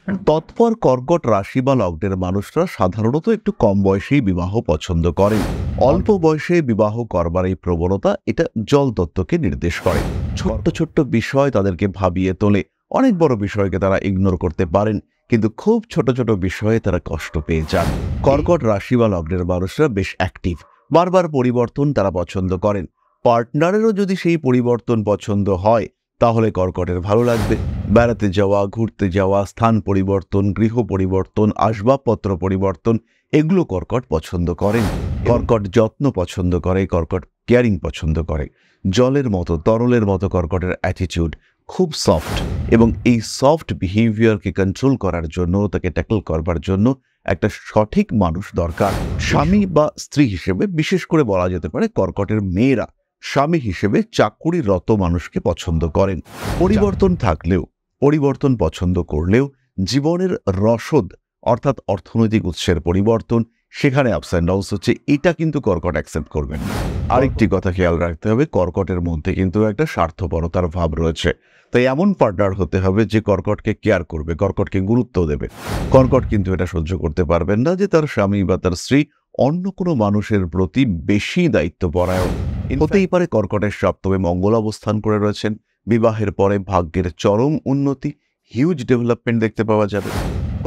তৎপর কর্কট রাশি বা লগ্নের মানুষরা সাধারণত একটু কম বয়সেই বিবাহ পছন্দ করেন। অল্প বয়সে বিবাহ করবার এই প্রবণতা এটা জল তত্ত্বকে নির্দেশ করে। ছোট্ট ছোট্ট বিষয় তাদেরকে ভাবিয়ে তোলে। অনেক বড় বিষয়কে তারা ইগনোর করতে পারেন, কিন্তু খুব ছোট ছোট বিষয়ে তারা কষ্ট পেয়ে যান। কর্কট রাশি বা লগ্নের মানুষরা বেশ অ্যাক্টিভ, বারবার পরিবর্তন তারা পছন্দ করেন। পার্টনারেরও যদি সেই পরিবর্তন পছন্দ হয়, তাহলে কর্কটের ভালো লাগবে। বেড়াতে যাওয়া, ঘুরতে যাওয়া, স্থান পরিবর্তন, গৃহ পরিবর্তন, আসবাবপত্র পরিবর্তন, এগুলো কর্কট পছন্দ করেন। কর্কট যত্ন পছন্দ করে, কর্কট কেয়ারিং পছন্দ করে। জলের মতো, তরলের মতো কর্কটের অ্যাটিটিউড খুব সফট, এবং এই সফট বিহেভিয়ারকে কন্ট্রোল করার জন্য, তাকে ট্যাকল করবার জন্য একটা সঠিক মানুষ দরকার। স্বামী বা স্ত্রী হিসেবে বিশেষ করে বলা যেতে পারে কর্কটের মেয়েরা স্বামী হিসেবে চাকুরিরত মানুষকে পছন্দ করেন। পরিবর্তন থাকলেও, পরিবর্তন পছন্দ করলেও জীবনের রসদ অর্থাৎ অর্থনৈতিক উৎসের পরিবর্তন, সেখানে আপস অ্যান্ড ডাউনস হচ্ছে, এটা কিন্তু কর্কট অ্যাকসেপ্ট করবেন না। আরেকটি কথা খেয়াল রাখতে হবে, কর্কটের মধ্যে কিন্তু একটা স্বার্থপরতার ভাব রয়েছে। তাই এমন পার্টনার হতে হবে যে কর্কটকে কেয়ার করবে, কর্কটকে গুরুত্ব দেবে। কর্কট কিন্তু এটা সহ্য করতে পারবেন না যে তার স্বামী বা তার স্ত্রী অন্য কোনো মানুষের প্রতি বেশি দায়িত্বপরায়ণ। হতেই পারে কর্কটের সপ্তমে মঙ্গল অবস্থান করে রয়েছেন। বিবাহের পরে ভাগ্যের চরম উন্নতি, হিউজ ডেভেলপমেন্ট দেখতে পাওয়া যাবে।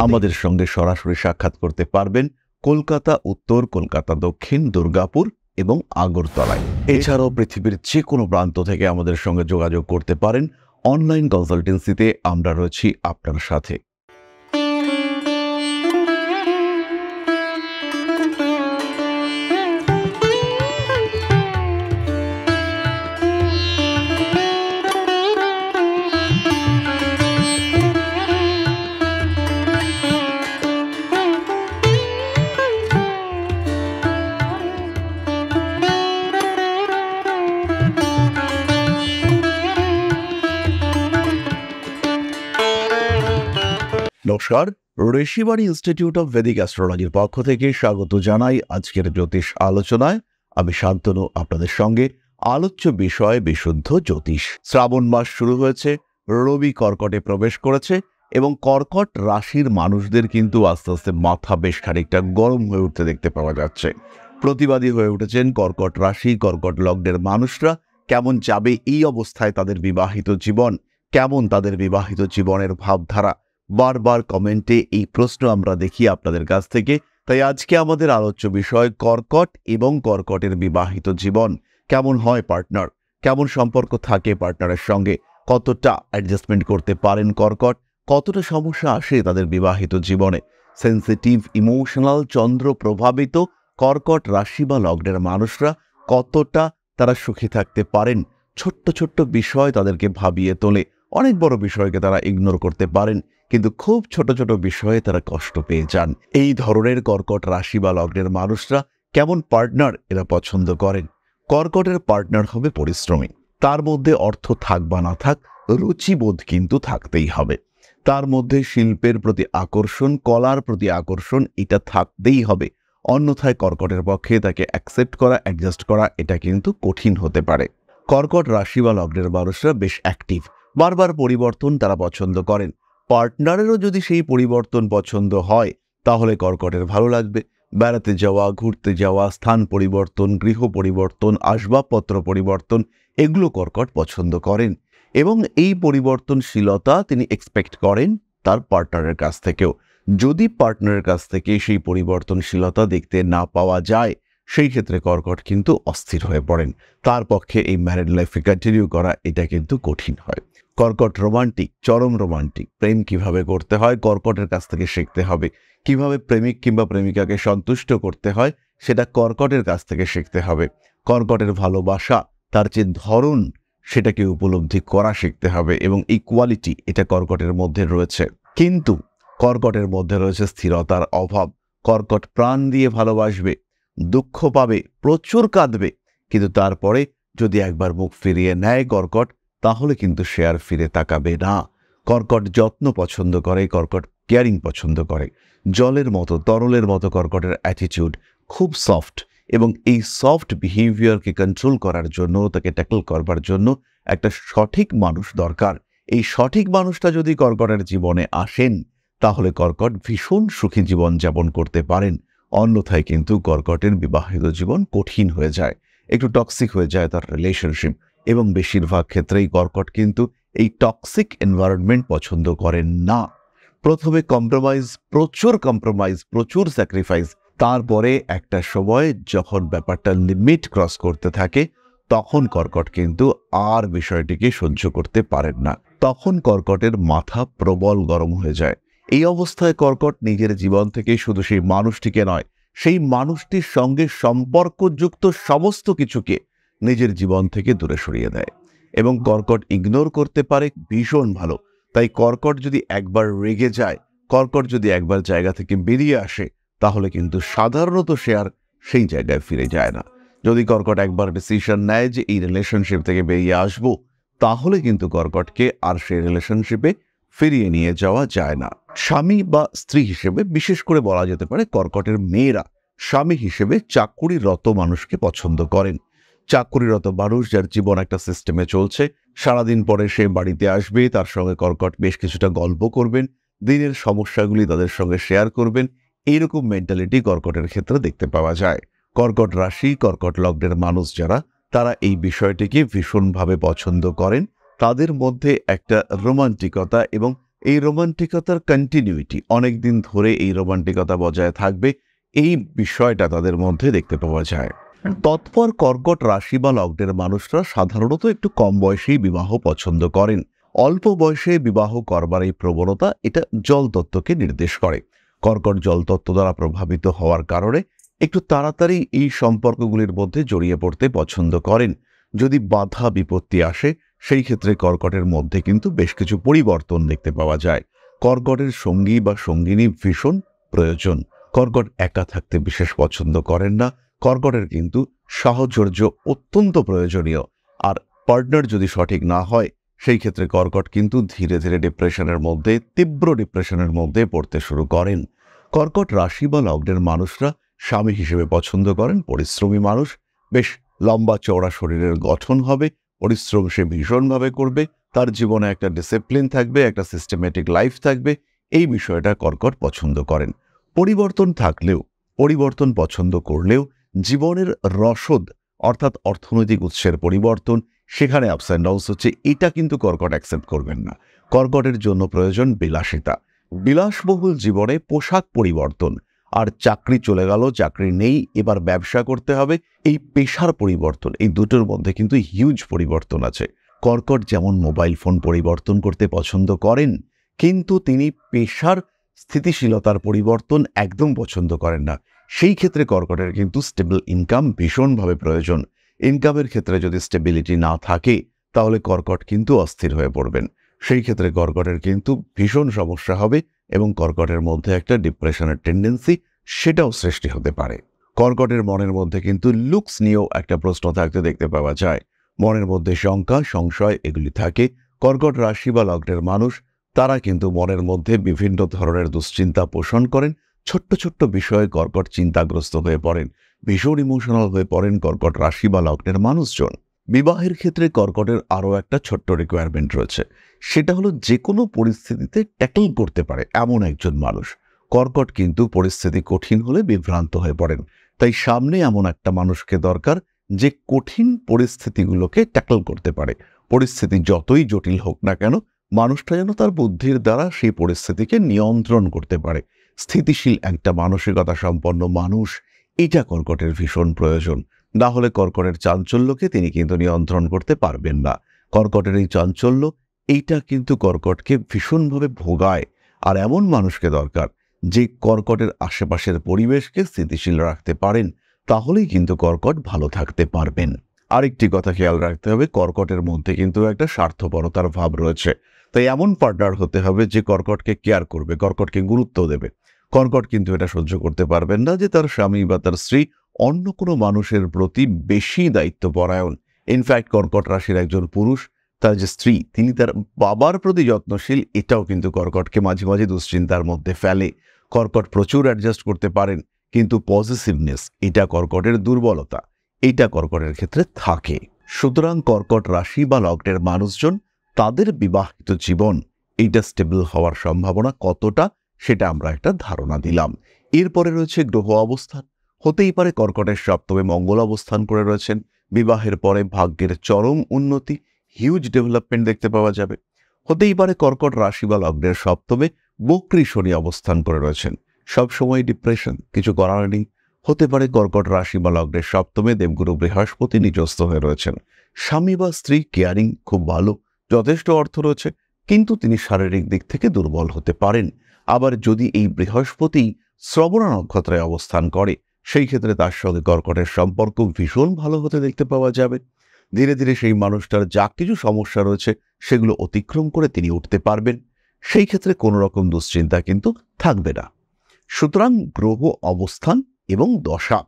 আমাদের সঙ্গে সরাসরি সাক্ষাৎ করতে পারবেন কলকাতা উত্তর, কলকাতা দক্ষিণ, দুর্গাপুর এবং আগরতলায়। এছাড়াও পৃথিবীর যে কোনো প্রান্ত থেকে আমাদের সঙ্গে যোগাযোগ করতে পারেন। অনলাইন কনসালটেন্সিতে আমরা রয়েছি আপনার সাথে। নমস্কার, ঋষিবাণী ইনস্টিটিউট অফ ভেদিক অ্যাস্ট্রোলজির পক্ষ থেকে স্বাগত জানাই আজকের জ্যোতিষ আলোচনায়। আমি শান্তনু, আপনাদের সঙ্গে। আলোচ্য বিষয় বিশুদ্ধ জ্যোতিষ। শ্রাবণ মাস শুরু হয়েছে, রবি কর্কটে প্রবেশ করেছে, এবং কর্কট রাশির মানুষদের কিন্তু আস্তে আস্তে মাথা বেশ খানিকটা গরম হয়ে উঠতে দেখতে পাওয়া যাচ্ছে। প্রতিবাদী হয়ে উঠেছেন কর্কট রাশি, কর্কট লগ্নের মানুষরা। কেমন যাবে এই অবস্থায় তাদের বিবাহিত জীবন, কেমন তাদের বিবাহিত জীবনের ভাবধারা, বারবার কমেন্টে এই প্রশ্ন আমরা দেখি আপনাদের কাছ থেকে। তাই আজকে আমাদের আলোচ্য বিষয় কর্কট এবং কর্কটের বিবাহিত জীবন। কেমন হয় পার্টনার, কেমন সম্পর্ক থাকে পার্টনারের সঙ্গে, কতটা অ্যাডজাস্টমেন্ট করতে পারেন কর্কট, কতটা সমস্যা আসে তাদের বিবাহিত জীবনে। সেন্সিটিভ, ইমোশনাল, চন্দ্র প্রভাবিত কর্কট রাশি বা লগ্নের মানুষরা কতটা তারা সুখী থাকতে পারেন। ছোট্ট ছোট্ট বিষয় তাদেরকে ভাবিয়ে তোলে। অনেক বড় বিষয়কে তারা ইগনোর করতে পারেন, কিন্তু খুব ছোট ছোট বিষয়ে তারা কষ্ট পেয়ে যান। এই ধরনের কর্কট রাশি বা লগ্নের মানুষরা কেমন পার্টনার এরা পছন্দ করেন? কর্কটের পার্টনার হবে পরিশ্রমী। তার মধ্যে অর্থ থাক বা না থাক, রুচিবোধ কিন্তু থাকতেই হবে। তার মধ্যে শিল্পের প্রতি আকর্ষণ, কলার প্রতি আকর্ষণ, এটা থাকতেই হবে। অন্যথায় কর্কটের পক্ষে তাকে অ্যাকসেপ্ট করা, অ্যাডজাস্ট করা এটা কিন্তু কঠিন হতে পারে। কর্কট রাশি বা লগ্নের মানুষরা বেশ অ্যাক্টিভ, বারবার পরিবর্তন তারা পছন্দ করেন। পার্টনারেরও যদি সেই পরিবর্তন পছন্দ হয়, তাহলে কর্কটের ভালো লাগবে। বেড়াতে যাওয়া, ঘুরতে যাওয়া, স্থান পরিবর্তন, গৃহ পরিবর্তন, আসবাবপত্র পরিবর্তন, এগুলো কর্কট পছন্দ করেন, এবং এই পরিবর্তনশীলতা তিনি এক্সপেক্ট করেন তার পার্টনারের কাছ থেকেও। যদি পার্টনারের কাছ থেকে সেই পরিবর্তনশীলতা দেখতে না পাওয়া যায়, সেই ক্ষেত্রে কর্কট কিন্তু অস্থির হয়ে পড়েন। তার পক্ষে এই ম্যারিড লাইফে কন্টিনিউ করা এটা কিন্তু কঠিন হয়। কর্কট রোমান্টিক, চরম রোমান্টিক। প্রেম কিভাবে করতে হয় কর্কটের কাছ থেকে শিখতে হবে। কিভাবে প্রেমিক কিংবা প্রেমিকাকে সন্তুষ্ট করতে হয় সেটা কর্কটের কাছ থেকে শিখতে হবে। কর্কটের ভালোবাসা, তার যে ধরন, সেটাকে উপলব্ধি করা শিখতে হবে, এবং এই কোয়ালিটি এটা কর্কটের মধ্যে রয়েছে। কিন্তু কর্কটের মধ্যে রয়েছে স্থিরতার অভাব। কর্কট প্রাণ দিয়ে ভালোবাসবে, দুঃখ পাবে, প্রচুর কাঁদবে, কিন্তু তারপরে যদি একবার মুখ ফিরিয়ে নেয় কর্কট, তাহলে কিন্তু সে আর ফিরে তাকাবে না। কর্কট যত্ন পছন্দ করে, কর্কট কেয়ারিং পছন্দ করে। জলের মতো, তরলের মতো কর্কটের অ্যাটিটিউড খুব সফট, এবং এই সফট বিহেভিয়ারকে কন্ট্রোল করার জন্য, তাকে ট্যাকল করবার জন্য একটা সঠিক মানুষ দরকার। এই সঠিক মানুষটা যদি কর্কটের জীবনে আসেন, তাহলে কর্কট ভীষণ সুখী জীবন যাপন করতে পারেন। অন্যথায় কিন্তু কর্কটের বিবাহিত জীবন কঠিন হয়ে যায়, একটু টক্সিক হয়ে যায় তার রিলেশনশিপ, এবং বেশিরভাগ ক্ষেত্রেই কর্কট কিন্তু এই টক্সিক এনভায়রনমেন্ট পছন্দ করেন না। প্রথমে কম্প্রোমাইজ, প্রচুর স্যাক্রিফাইস, তারপরে একটা সময় যখন ব্যাপারটা লিমিট ক্রস করতে থাকে তখন কর্কট কিন্তু আর বিষয়টিকে সহ্য করতে পারেন না। তখন কর্কটের মাথা প্রবল গরম হয়ে যায়। এই অবস্থায় কর্কট নিজের জীবন থেকে শুধু সেই মানুষটিকে নয়, সেই মানুষটির সঙ্গে সম্পর্কযুক্ত সমস্ত কিছুকে নিজের জীবন থেকে দূরে সরিয়ে দেয়, এবং কর্কট ইগনোর করতে পারে ভীষণ ভালো। তাই কর্কট যদি একবার রেগে যায়, কর্কট যদি একবার জায়গা থেকে বেরিয়ে আসে, তাহলে কিন্তু সাধারণত সে আর সেই জায়গায় ফিরে যায় না। যদি কর্কট একবার ডিসিশন নেয় যে এই রিলেশনশিপ থেকে বেরিয়ে আসবো, তাহলে কিন্তু কর্কটকে আর সেই রিলেশনশিপে ফিরিয়ে নিয়ে যাওয়া যায় না। স্বামী বা স্ত্রী হিসেবে বিশেষ করে বলা যেতে পারে কর্কটের মেয়েরা স্বামী হিসেবে চাকুরিরত মানুষকে পছন্দ করেন। চাকুরিরত মানুষ যার জীবন একটা সিস্টেমে চলছে, সারাদিন পরে সে বাড়িতে আসবে, তার সঙ্গে কর্কট বেশ কিছুটা গল্প করবেন, দিনের সমস্যাগুলি তাদের সঙ্গে শেয়ার করবেন। এইরকম মেন্টালিটি কর্কটের ক্ষেত্রে দেখতে পাওয়া যায়। কর্কট রাশি, কর্কট লগ্নের মানুষ যারা, তারা এই বিষয়টিকে ভীষণভাবে পছন্দ করেন। তাদের মধ্যে একটা রোমান্টিকতা, এবং এই রোমান্টিকতার কন্টিনিউইটি, অনেকদিন ধরে এই রোমান্টিকতা বজায় থাকবে, এই বিষয়টা তাদের মধ্যে দেখতে পাওয়া যায়। তৎপর কর্কট রাশি বা লগ্নের মানুষরা সাধারণত একটু কম বয়সেই বিবাহ পছন্দ করেন। অল্প বয়সে বিবাহ করবার এই প্রবণতা, এটা জলতত্ত্বকে নির্দেশ করে। কর্কট জলতত্ত্ব দ্বারা প্রভাবিত হওয়ার কারণে একটু তাড়াতাড়ি এই সম্পর্কগুলির মধ্যে জড়িয়ে পড়তে পছন্দ করেন। যদি বাধা বিপত্তি আসে, সেই ক্ষেত্রে কর্কটের মধ্যে কিন্তু বেশ কিছু পরিবর্তন দেখতে পাওয়া যায়। কর্কটের সঙ্গী বা সঙ্গিনী ভীষণ প্রয়োজন। কর্কট একা থাকতে বিশেষ পছন্দ করেন না। কর্কটের কিন্তু সাহচর্য অত্যন্ত প্রয়োজনীয়। আর পার্টনার যদি সঠিক না হয়, সেই ক্ষেত্রে কর্কট কিন্তু ধীরে ধীরে তীব্র ডিপ্রেশনের মধ্যে পড়তে শুরু করেন। কর্কট রাশি বা লগ্নের মানুষরা স্বামী হিসেবে পছন্দ করেন পরিশ্রমী মানুষ। বেশ লম্বা চওড়া শরীরের গঠন হবে, পরিশ্রম সে ভীষণভাবে করবে, তার জীবনে একটা ডিসিপ্লিন থাকবে, একটা সিস্টেমেটিক লাইফ থাকবে। এই বিষয়টা কর্কট পছন্দ করেন। পরিবর্তন পছন্দ করলেও জীবনের রসদ, অর্থাৎ অর্থনৈতিক উৎসের পরিবর্তন, সেখানে আপস অ্যান্ড ডাউনস হচ্ছে, এটা কিন্তু কর্কট অ্যাকসেপ্ট করবেন না। কর্কটের জন্য প্রয়োজন বিলাসিতা, বিলাসবহুল জীবনে পোশাক পরিবর্তন। আর চাকরি চলে গেল, চাকরি নেই, এবার ব্যবসা করতে হবে, এই পেশার পরিবর্তন, এই দুটোর মধ্যে কিন্তু হিউজ পরিবর্তন আছে। কর্কট যেমন মোবাইল ফোন পরিবর্তন করতে পছন্দ করেন, কিন্তু তিনি পেশার স্থিতিশীলতার পরিবর্তন একদম পছন্দ করেন না। সেই ক্ষেত্রে কর্কটের কিন্তু স্টেবল ইনকাম ভীষণভাবে প্রয়োজন। ইনকামের ক্ষেত্রে যদি স্টেবিলিটি না থাকে, তাহলে কর্কট কিন্তু অস্থির হয়ে পড়বেন। সেই ক্ষেত্রে কর্কটের কিন্তু ভীষণ সমস্যা হবে, এবং কর্কটের মধ্যে একটা ডিপ্রেশনের টেন্ডেন্সি, সেটাও সৃষ্টি হতে পারে। কর্কটের মনের মধ্যে কিন্তু লুকস নিয়েও একটা প্রশ্ন থাকতে দেখতে পাওয়া যায়। মনের মধ্যে শঙ্কা, সংশয় এগুলি থাকে। কর্কট রাশি বা লগ্নের মানুষ, তারা কিন্তু মনের মধ্যে বিভিন্ন ধরনের দুশ্চিন্তা পোষণ করেন। ছোট্ট ছোট্ট বিষয়ে কর্কট চিন্তাগ্রস্ত হয়ে পড়েন, ভীষণ ইমোশনাল হয়ে পড়েন কর্কট রাশি বা লগ্নের মানুষজন। বিবাহের ক্ষেত্রে কর্কটের আরও একটা ছোট্ট রিকোয়ারমেন্ট রয়েছে, সেটা হলো যে কোনো পরিস্থিতিতে ট্যাকল করতে পারে এমন একজন মানুষ। কর্কট কিন্তু পরিস্থিতি কঠিন হলে বিভ্রান্ত হয়ে পড়েন। তাই সামনে এমন একটা মানুষকে দরকার, যে কঠিন পরিস্থিতিগুলোকে ট্যাকল করতে পারে। পরিস্থিতি যতই জটিল হোক না কেন, মানুষটা যেন তার বুদ্ধির দ্বারা সেই পরিস্থিতিকে নিয়ন্ত্রণ করতে পারে। স্থিতিশীল একটা মানসিকতা সম্পন্ন মানুষ, এটা কর্কটের ভীষণ প্রয়োজন। না হলে কর্কটের চাঞ্চল্যকে তিনি কিন্তু নিয়ন্ত্রণ করতে পারবেন না। কর্কটের এই চাঞ্চল্য, এইটা কিন্তু কর্কটকে ভীষণভাবে ভোগায়। আর এমন মানুষকে দরকার, যে কর্কটের আশেপাশের পরিবেশকে স্থিতিশীল রাখতে পারেন, তাহলেই কিন্তু কর্কট ভালো থাকতে পারবেন। আরেকটি কথা খেয়াল রাখতে হবে, কর্কটের মধ্যে কিন্তু একটা স্বার্থপরতার ভাব রয়েছে। তাই এমন পার্টনার হতে হবে যে কর্কটকে কেয়ার করবে, কর্কটকে গুরুত্ব দেবে। কর্কট কিন্তু এটা সহ্য করতে পারবেন না যে তার স্বামী বা তার স্ত্রী অন্য কোনো মানুষের প্রতি বেশি দায়িত্বপরায়ণ। ইনফ্যাক্ট কর্কট রাশির একজন পুরুষ, তার যে স্ত্রী, তিনি তার বাবার প্রতি যত্নশীল, এটাও কিন্তু কর্কটকে মাঝে মাঝে দুশ্চিন্তার মধ্যে ফেলে। কর্কট প্রচুর অ্যাডজাস্ট করতে পারেন, কিন্তু পজিটিভনেস, এটা কর্কটের দুর্বলতা, এটা কর্কটের ক্ষেত্রে থাকে। সুতরাং কর্কট রাশি বা লগ্নের মানুষজন, তাদের বিবাহিত জীবন, এইটা স্টেবল হওয়ার সম্ভাবনা কতটা, সেটা আমরা একটা ধারণা দিলাম। এরপরে রয়েছে গ্রহ অবস্থান। হতেই পারে কর্কটের সপ্তমে মঙ্গল অবস্থান করে রয়েছেন। বিবাহের পরে ভাগ্যের চরম উন্নতি, হিউজ ডেভেলপমেন্ট দেখতে পাওয়া যাবে। হতেই পারে কর্কট রাশি বা লগ্নের সপ্তমে বক্রী শনি অবস্থান করে রয়েছেন। সবসময় ডিপ্রেশন, কিছু করার নেই। হতে পারে কর্কট রাশি বা লগ্নের সপ্তমে দেবগুরু বৃহস্পতি নিচস্থ হয়ে রয়েছেন। স্বামী বা স্ত্রী কেয়ারিং, খুব ভালো, যথেষ্ট অর্থ রয়েছে, কিন্তু তিনি শারীরিক দিক থেকে দুর্বল হতে পারেন। আবার যদি এই বৃহস্পতি শ্রবণা নক্ষত্রে অবস্থান করে, সেই ক্ষেত্রে তার সঙ্গে কর্কটের সম্পর্ক ভীষণ ভালো হতে দেখতে পাওয়া যাবে। ধীরে ধীরে সেই মানুষটার যা কিছু সমস্যা রয়েছে সেগুলো অতিক্রম করে তিনি উঠতে পারবেন। সেই ক্ষেত্রে কোনো রকম দুশ্চিন্তা কিন্তু থাকবে না। সুতরাং গ্রহ অবস্থান এবং দশা,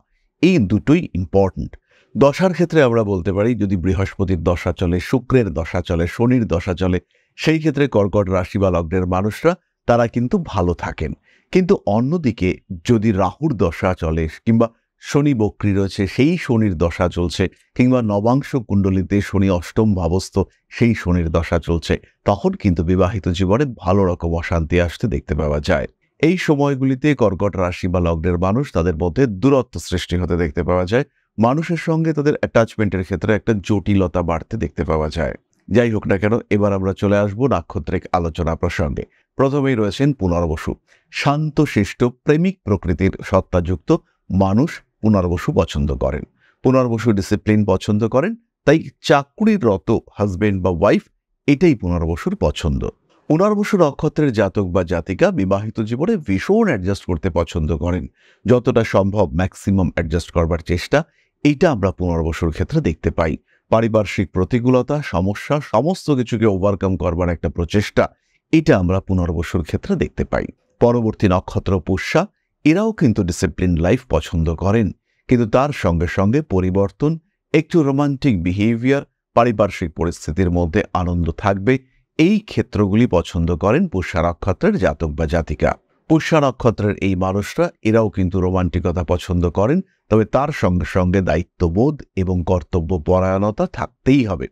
এই দুটোই ইম্পর্ট্যান্ট। দশার ক্ষেত্রে আমরা বলতে পারি, যদি বৃহস্পতির দশা চলে, শুক্রের দশা চলে, শনির দশা চলে, সেই ক্ষেত্রে কর্কট রাশি বা লগ্নের মানুষরা তারা কিন্তু ভালো থাকেন। কিন্তু অন্যদিকে যদি রাহুর দশা চলে, কিংবা শনি বক্রী রয়েছে, সেই শনির দশা চলছে, কিংবা নবাংশ কুণ্ডলিতে শনি অষ্টম ভাবস্থ, সেই শনির দশা চলছে, তখন কিন্তু বিবাহিত জীবনে ভালো রকম অশান্তি আসতে দেখতে পাওয়া যায়। এই সময়গুলিতে কর্কট রাশি বা লগ্নের মানুষ তাদের মধ্যে দূরত্ব সৃষ্টি হতে দেখতে পাওয়া যায়। মানুষের সঙ্গে তাদের অ্যাটাচমেন্টের ক্ষেত্রে একটা জটিলতা বাড়তে দেখতে পাওয়া যায়। যাই হোক না কেন, এবার আমরা চলে আসব নাক্ষত্রিক আলোচনা প্রসঙ্গে। প্রথমেই রয়েছেন পুনর্বসু। শান্ত শিষ্ট প্রেমিক প্রকৃতির সত্তাযুক্ত মানুষ পুনর্বসু পছন্দ করেন। পুনর্বসু ডিসিপ্লিন পছন্দ করেন, তাই চাকুরিরত হাজবেন্ড বা ওয়াইফ, এটাই পুনর্বসুর পছন্দ। পুনর্বসু নক্ষত্রের জাতক বা জাতিকা বিবাহিত জীবনে ভীষণ অ্যাডজাস্ট করতে পছন্দ করেন। যতটা সম্ভব ম্যাক্সিমাম অ্যাডজাস্ট করবার চেষ্টা, এইটা আমরা পুনর্বসুর ক্ষেত্রে দেখতে পাই। পারিপার্শ্বিক প্রতিকূলতা, সমস্যা, সমস্ত কিছুকে ওভারকাম করবার একটা প্রচেষ্টা, এটা আমরা পুনর্বসুর ক্ষেত্রে দেখতে পাই। পরবর্তী নক্ষত্র পুষ্যা, এরাও কিন্তু ডিসিপ্লিন লাইফ পছন্দ করেন, কিন্তু তার সঙ্গে সঙ্গে পরিবর্তন, একটু রোমান্টিক বিহেভিয়ার, পারিপার্শ্বিক পরিস্থিতির মধ্যে আনন্দ থাকবে, এই ক্ষেত্রগুলি পছন্দ করেন পুষ্যা নক্ষত্রের জাতক বা জাতিকা। পুষ্যা নক্ষত্রের এই মানুষরা এরাও কিন্তু রোমান্টিকতা পছন্দ করেন, তবে তার সঙ্গে সঙ্গে দায়িত্ববোধ এবং কর্তব্য পরায়ণতা থাকতেই হবে।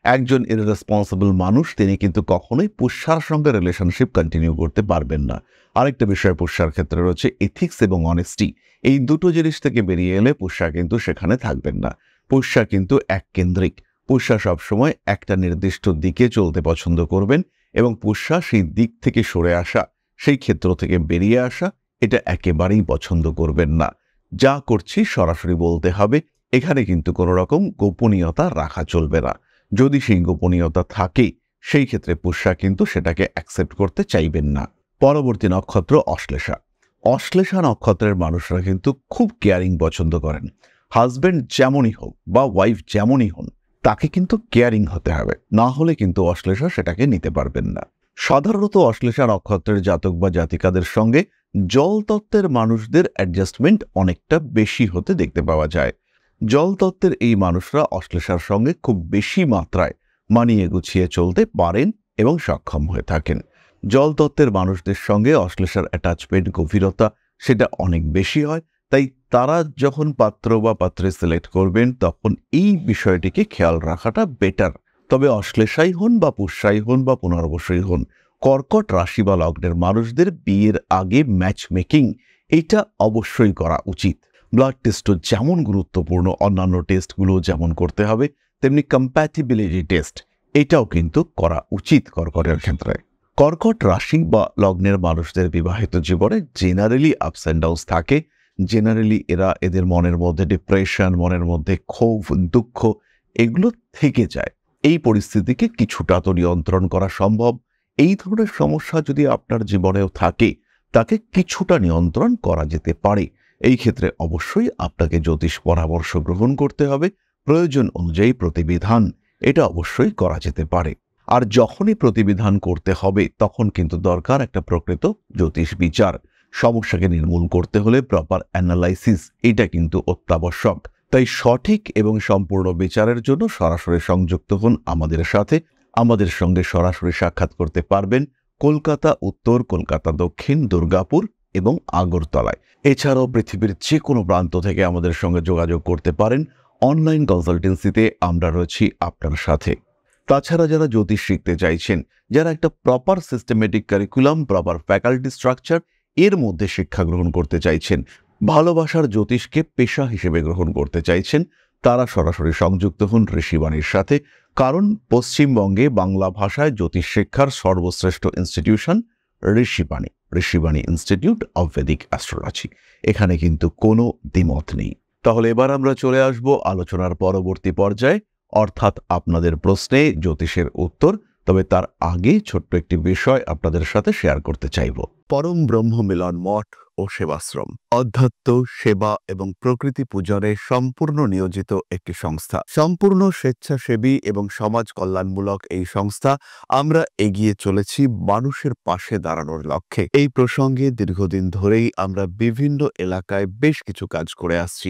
একজন ইররেসপন্সিবল মানুষ তিনি কিন্তু কখনোই পুষ্যার সঙ্গে রিলেশনশিপ কন্টিনিউ করতে পারবেন না। আরেকটা বিষয় পুষ্যার ক্ষেত্রে রয়েছে এথিক্স এবং অনেস্টি। এই দুটো জিনিস থেকে বেরিয়ে এলে পুষ্যা কিন্তু সেখানে থাকবেন না। পুষ্যা কিন্তু এককেন্দ্রিক। পুষ্যা সবসময় একটা নির্দিষ্ট দিকে চলতে পছন্দ করবেন, এবং পুষ্যা সেই দিক থেকে সরে আসা, সেই ক্ষেত্র থেকে বেরিয়ে আসা, এটা একেবারেই পছন্দ করবেন না। যা করছি সরাসরি বলতে হবে, এখানে কিন্তু কোনো রকম গোপনীয়তা রাখা চলবে না। যদি সেই গোপনীয়তা থাকে, সেই ক্ষেত্রে পুষ্যা কিন্তু সেটাকে অ্যাকসেপ্ট করতে চাইবেন না। পরবর্তী নক্ষত্র অশ্লেষা। অশ্লেষা নক্ষত্রের মানুষরা কিন্তু খুব কেয়ারিং পছন্দ করেন। হাজবেন্ড যেমনই হোক বা ওয়াইফ যেমনই হন, তাকে কিন্তু কেয়ারিং হতে হবে, না হলে কিন্তু অশ্লেষা সেটাকে নিতে পারবেন না। সাধারণত অশ্লেষা নক্ষত্রের জাতক বা জাতিকাদের সঙ্গে জল তত্ত্বের মানুষদের অ্যাডজাস্টমেন্ট অনেকটা বেশি হতে দেখতে পাওয়া যায়। জল তত্ত্বের এই মানুষরা অশ্লেষার সঙ্গে খুব বেশি মাত্রায় মানিয়ে গুছিয়ে চলতে পারেন এবং সক্ষম হয়ে থাকেন। জল তত্ত্বের মানুষদের সঙ্গে অশ্লেষার অ্যাটাচমেন্ট, গভীরতা, সেটা অনেক বেশি হয়। তাই তারা যখন পাত্র বা পাত্রে সিলেক্ট করবেন, তখন এই বিষয়টিকে খেয়াল রাখাটা বেটার। তবে অশ্লেষাই হন বা পুষ্যাই হন বা পুনর্বসুই হন, কর্কট রাশি বা লগ্নের মানুষদের বিয়ের আগে ম্যাচ মেকিং, এটা অবশ্যই করা উচিত। ব্লাড টেস্টও যেমন গুরুত্বপূর্ণ, অন্যান্য টেস্টগুলো যেমন করতে হবে, তেমনি কম্প্যাটিবিলিটি টেস্ট, এটাও কিন্তু করা উচিত কর্কটের ক্ষেত্রে। কর্কট রাশি বা লগ্নের মানুষদের বিবাহিত জীবনে জেনারেলি আপস অ্যান্ড ডাউনস থাকে। জেনারেলি এদের মনের মধ্যে ডিপ্রেশন, মনের মধ্যে ক্ষোভ, দুঃখ, এগুলো থেকে যায়। এই পরিস্থিতিকে কিছুটা তো নিয়ন্ত্রণ করা সম্ভব। এই ধরনের সমস্যা যদি আপনার জীবনেও থাকে, তাকে কিছুটা নিয়ন্ত্রণ করা যেতে পারে। এই ক্ষেত্রে অবশ্যই আপনাকে জ্যোতিষ পরামর্শ গ্রহণ করতে হবে। প্রয়োজন অনুযায়ী প্রতিবিধান, এটা অবশ্যই করা যেতে পারে। আর যখনই প্রতিবিধান করতে হবে, তখন কিন্তু দরকার একটা প্রকৃত জ্যোতিষ বিচার। সমস্যাকে নির্মূল করতে হলে প্রপার অ্যানালাইসিস, এটা কিন্তু অত্যাবশ্যক। তাই সঠিক এবং সম্পূর্ণ বিচারের জন্য সরাসরি সংযুক্ত হন আমাদের সাথে। আমাদের সঙ্গে সরাসরি সাক্ষাৎ করতে পারবেন কলকাতা উত্তর, কলকাতা দক্ষিণ, দুর্গাপুর এবং আগরতলায়। এছাড়াও পৃথিবীর যে কোনো প্রান্ত থেকে আমাদের সঙ্গে যোগাযোগ করতে পারেন। অনলাইন কনসালটেন্সিতে আমরা রয়েছি আপনার সাথে। তাছাড়া যারা জ্যোতিষ শিখতে চাইছেন, যারা একটা proper systematic curriculum, proper faculty structure এর মধ্যে শিক্ষা গ্রহণ করতে চাইছেন, ভালোবাসার জ্যোতিষকে পেশা হিসেবে গ্রহণ করতে চাইছেন, তারা সরাসরি সংযুক্ত হন ঋষিবাণীর সাথে। কারণ পশ্চিমবঙ্গে বাংলা ভাষায় জ্যোতিষ শিক্ষার সর্বশ্রেষ্ঠ institution Rishibani, Rishibani institute of Vedic astrology. এখানে কিন্তু কোনো দ্বিমত নেই। তাহলে এবার আমরা চলে আসব আলোচনার পরবর্তী পর্যায়ে, অর্থাৎ আপনাদের প্রশ্নে জ্যোতিষের উত্তর। তবে তার আগে ছোট্ট একটি বিষয় আপনাদের সাথে শেয়ার করতে চাইব। পরম ব্রহ্ম মিলন মঠ ও সেবাশ্রম অধ্যাত্ম, সেবা এবং প্রকৃতি পূজনে সম্পূর্ণ নিয়োজিত একটি সংস্থা। সম্পূর্ণ স্বেচ্ছাসেবী এবং সমাজ কল্যাণমূলক এই সংস্থা। আমরা এগিয়ে চলেছি মানুষের পাশে দাঁড়ানোর লক্ষ্যে। এই প্রসঙ্গে দীর্ঘদিন ধরেই আমরা বিভিন্ন এলাকায় বেশ কিছু কাজ করে আসছি।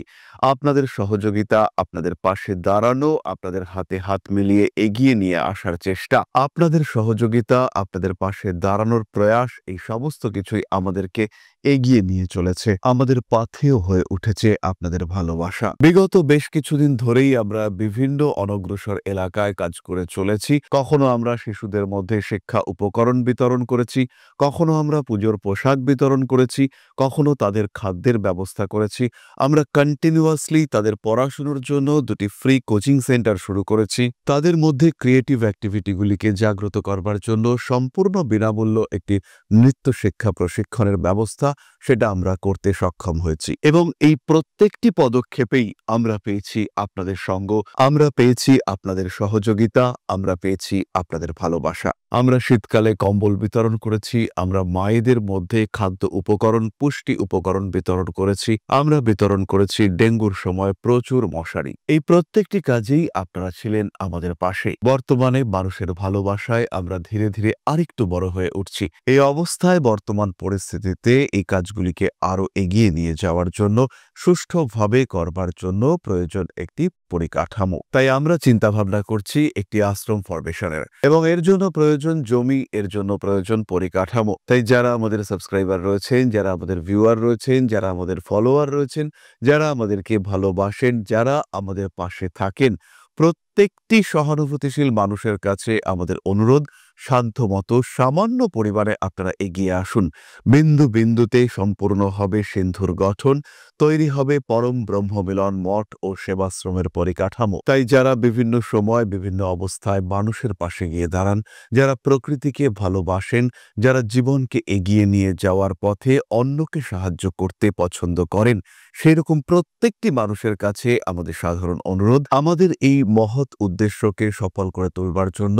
আপনাদের সহযোগিতা, আপনাদের পাশে দাঁড়ানো, আপনাদের হাতে হাত মিলিয়ে এগিয়ে নিয়ে আসার চেষ্টা, আপনাদের সহযোগিতা, আপনাদের পাশে দাঁড়ানোর প্রয়াস, এই সমস্ত কিছুই আমাদেরকে এগিয়ে নিয়ে চলেছে। আমাদের পাথেয় হয়ে উঠেছে আপনাদের ভালোবাসা। বিগত বেশ কিছুদিন ধরেই আমরা বিভিন্ন অনগ্রসর এলাকায় কাজ করে চলেছি। কখনো আমরা শিশুদের মধ্যে শিক্ষা উপকরণ বিতরণ করেছি, কখনো আমরা পুজোর পোশাক বিতরণ করেছি, কখনো তাদের খাদ্যের ব্যবস্থা করেছি। আমরা কন্টিনিউয়াসলি তাদের পড়াশোনার জন্য 2টি ফ্রি কোচিং সেন্টার শুরু করেছি। তাদের মধ্যে ক্রিয়েটিভ অ্যাক্টিভিটিগুলিকে জাগ্রত করবার জন্য সম্পূর্ণ বিনামূল্য একটি নৃত্য শিক্ষা প্রশিক্ষণের ব্যবস্থা, সেটা আমরা করতে সক্ষম হয়েছি। এবং এই প্রত্যেকটি পদক্ষেপেই আমরা পেয়েছি আপনাদের সঙ্গ, আমরা পেয়েছি আপনাদের সহযোগিতা, আমরা পেয়েছি আপনাদের ভালোবাসা। আমরা শীতকালে কম্বল বিতরণ করেছি, আমরা মায়েদের মধ্যে খাদ্য উপকরণ, পুষ্টি উপকরণ বিতরণ করেছি, আমরা বিতরণ করেছি ডেঙ্গুর সময় প্রচুর মশারি। এই প্রত্যেকটি কাজেই আপনারা ছিলেন আমাদের পাশে। বর্তমানে মানুষের ভালোবাসায় আমরা ধীরে ধীরে আরেকটু বড় হয়ে উঠছি। এই অবস্থায় বর্তমান পরিস্থিতিতে এই কাজগুলিকে আরো এগিয়ে নিয়ে যাওয়ার জন্য, সুষ্ঠুভাবে করবার জন্য প্রয়োজন একটি পরিকাঠামো। তাই আমরা চিন্তা ভাবনা করছি একটি আশ্রম ফরমেশনের, এবং এর জন্য প্রয়োজন জমি, এর জন্য প্রয়োজন পরিকাঠামো। তাই যারা আমাদের সাবস্ক্রাইবার রয়েছেন, যারা আমাদের ভিউয়ার রয়েছেন, যারা আমাদের ফলোয়ার রয়েছেন, যারা আমাদেরকে ভালোবাসেন, যারা আমাদের পাশে থাকেন, প্রত্যেকটি সহানুভূতিশীল মানুষের কাছে আমাদের অনুরোধ, সাধ্যমতো সামান্য পরিমাণে আপনারা এগিয়ে আসুন। বিন্দু বিন্দুতে সম্পূর্ণ হবে সিন্ধুর গঠন, তৈরি হবে পরম ব্রহ্মমিলন মঠ ও সেবাশ্রমের পরিকাঠামো। তাই যারা বিভিন্ন সময় বিভিন্ন অবস্থায় মানুষের পাশে গিয়ে দাঁড়ান, যারা প্রকৃতিকে ভালোবাসেন, যারা জীবনকে এগিয়ে নিয়ে যাওয়ার পথে অন্যকে সাহায্য করতে পছন্দ করেন, সেরকম প্রত্যেকটি মানুষের কাছে আমাদের সাধারণ অনুরোধ, আমাদের এই মহৎ উদ্দেশ্যকে সফল করে তুলবার জন্য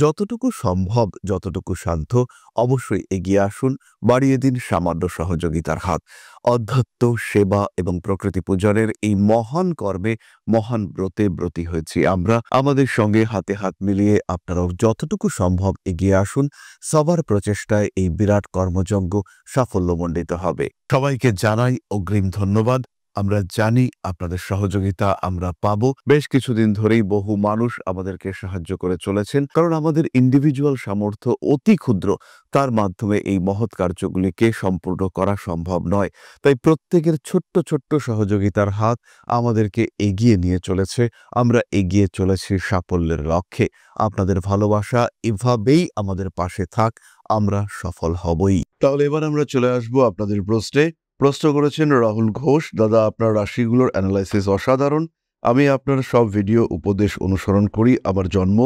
যতটুকু সম্ভব, যতটুকু সাধ্য, অবশ্যই এগিয়ে আসুন, বাড়িয়ে দিন সামান্য সহযোগিতার হাত। অধ্যাত্ম, সেবা এবং প্রকৃতি পূজনের এই মহান কর্মে, মহান ব্রতে ব্রতী হয়েছি আমরা। আমাদের সঙ্গে হাতে হাত মিলিয়ে আপনারাও যতটুকু সম্ভব এগিয়ে আসুন। সবার প্রচেষ্টায় এই বিরাট কর্মযজ্ঞ সাফল্যমণ্ডিত হবে। সবাইকে জানাই অগ্রিম ধন্যবাদ। আমরা জানি আপনাদের সহযোগিতা আমরা পাবো। বেশ কিছুদিন ধরেই বহু মানুষ আমাদেরকে সাহায্য করে চলেছেন, কারণ আমাদের ইন্ডিভিজুয়াল সামর্থ্য অতি ক্ষুদ্র, তার মাধ্যমে এই মহৎ কার্যগুলিকে সম্পূর্ণ করা সম্ভব নয়। তাই প্রত্যেকের ছোট্ট ছোট্ট সহযোগিতার হাত আমাদেরকে এগিয়ে নিয়ে চলেছে। আমরা এগিয়ে চলেছি সাফল্যের লক্ষ্যে। আপনাদের ভালোবাসা এভাবেই আমাদের পাশে থাক, আমরা সফল হবই। তাহলে এবার আমরা চলে আসবো আপনাদের প্রশ্নে। প্রশ্ন করেছেন রাহুল ঘোষ। দাদা, আপনার রাশিগুলোর অ্যানালাইসিস অসাধারণ। আমি আপনার সব ভিডিও উপদেশ অনুসরণ করি। আমার জন্ম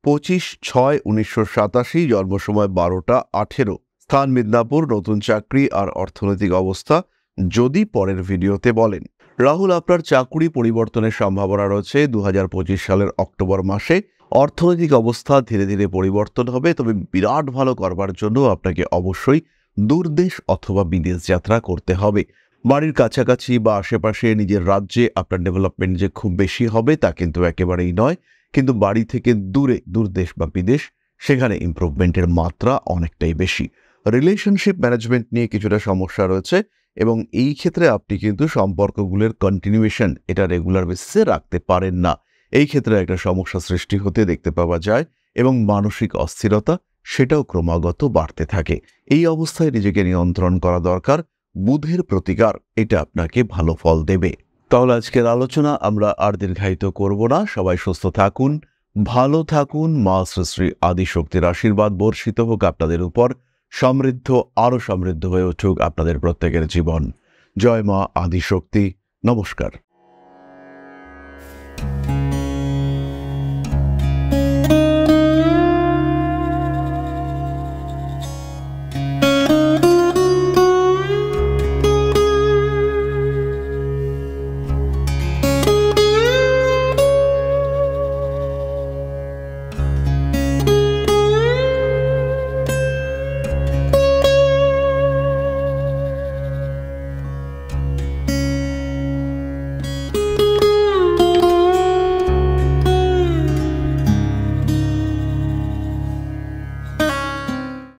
25/6/1987, জন্ম সময় 12টা 18, স্থান মিদনাপুর, নতুন চাকরি আর অর্থনৈতিক অবস্থা যদি পরের ভিডিওতে বলেন। রাহুল, আপনার চাকরি পরিবর্তনের সম্ভাবনা রয়েছে 2025 সালের অক্টোবর মাসে। অর্থনৈতিক অবস্থা ধীরে ধীরে পরিবর্তন হবে, তবে বিরাট ভালো করবার জন্য আপনাকে অবশ্যই দূরদেশ অথবা বিদেশ যাত্রা করতে হবে। বাড়ির কাছাকাছি বা আশেপাশে নিজের রাজ্যে আপনার ডেভেলপমেন্ট যে খুব বেশি হবে তা কিন্তু একেবারেই নয়, কিন্তু বাড়ি থেকে দূরে, দূরদেশ বা বিদেশ, সেখানে ইমপ্রুভমেন্টের মাত্রা অনেকটাই বেশি। রিলেশনশিপ ম্যানেজমেন্ট নিয়ে কিছুটা সমস্যা রয়েছে, এবং এই ক্ষেত্রে আপনি কিন্তু সম্পর্কগুলোর কন্টিনিউয়েশন এটা রেগুলার বেসিসে রাখতে পারেন না। এই ক্ষেত্রে একটা সমস্যা সৃষ্টি হতে দেখতে পাওয়া যায়, এবং মানসিক অস্থিরতা সেটাও ক্রমাগত বাড়তে থাকে। এই অবস্থায় নিজেকে নিয়ন্ত্রণ করা দরকার। বুধের প্রতিকার এটা আপনাকে ভালো ফল দেবে। তাহলে আজকের আলোচনা আমরা আর দীর্ঘায়িত করব না। সবাই সুস্থ থাকুন, ভালো থাকুন। মা শ্রী শ্রী আদিশক্তির আশীর্বাদ বর্ষিত হোক আপনাদের উপর। আরো সমৃদ্ধ হয়ে উঠুক আপনাদের প্রত্যেকের জীবন। জয় মা আদিশক্তি। নমস্কার।